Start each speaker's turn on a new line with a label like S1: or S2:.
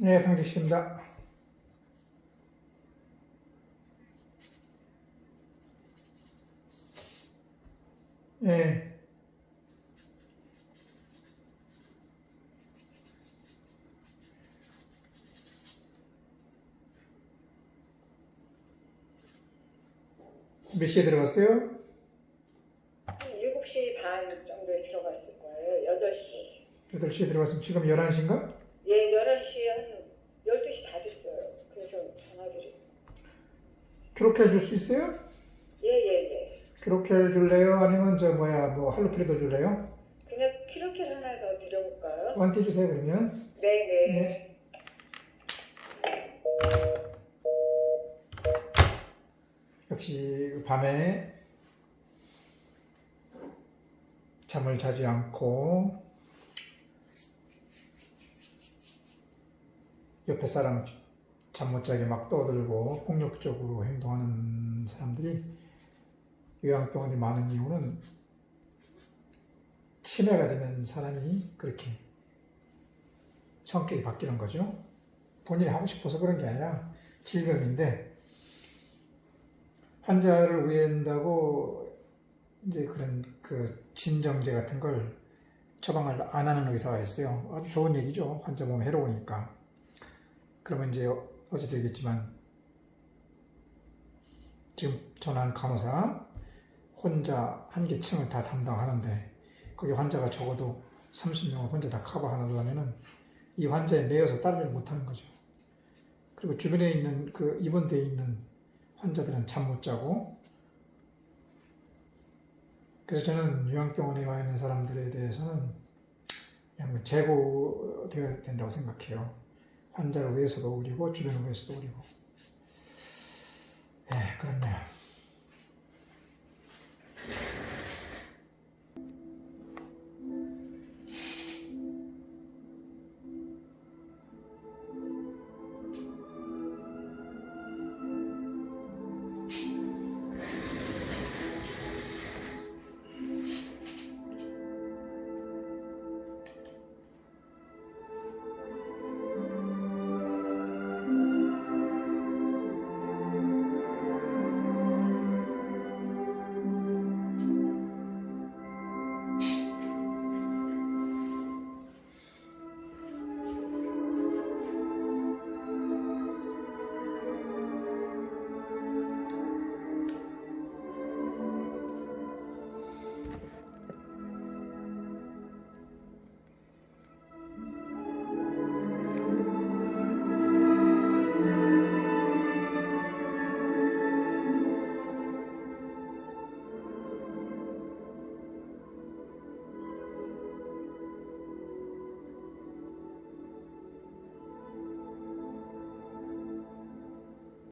S1: 네, 방지식입니다. 예, 몇 시에 들어갔어요?
S2: 한 7시 반 정도에 들어갔을 거예요. 8시.
S1: 8시에 들어갔으면 지금 11시인가?
S2: 예, 11시에 한 12시 다 됐어요. 그래서 전화드리고.
S1: 기록해 줄 수 있어요?
S2: 예, 예, 예.
S1: 기록해 줄래요? 아니면 뭐 할로프리도 줄래요?
S2: 그냥 키로켓 하나 더 드려볼까요?
S1: 완티 주세요, 그러면.
S2: 네, 네.
S1: 네. 역시 밤에 잠을 자지 않고 옆에 사람 잠 못 자게 막 떠들고 폭력적으로 행동하는 사람들이 요양병원이 많은 이유는 치매가 되면 사람이 그렇게 성격이 바뀌는 거죠. 본인이 하고 싶어서 그런 게 아니라 질병인데 환자를 위한다고 이제 그런 그 진정제 같은 걸 처방을 안 하는 의사가 있어요. 아주 좋은 얘기죠. 환자 몸에 해로우니까. 그러면 이제 어제 되겠지만 지금 전화한 간호사 혼자 한 개 층을 다 담당하는데 거기 환자가 적어도 30명을 혼자 다 커버하려고 하면은 이 환자에 매여서 다른 일을 못하는 거죠. 그리고 주변에 있는 그 입원되어 있는 환자들은 잠 못 자고, 그래서 저는 요양병원에 와 있는 사람들에 대해서는 그냥 재고되어야 된다고 생각해요. 환자를 위해서도 우리고 주변을 위해서도 우리고. 예, 그렇네요.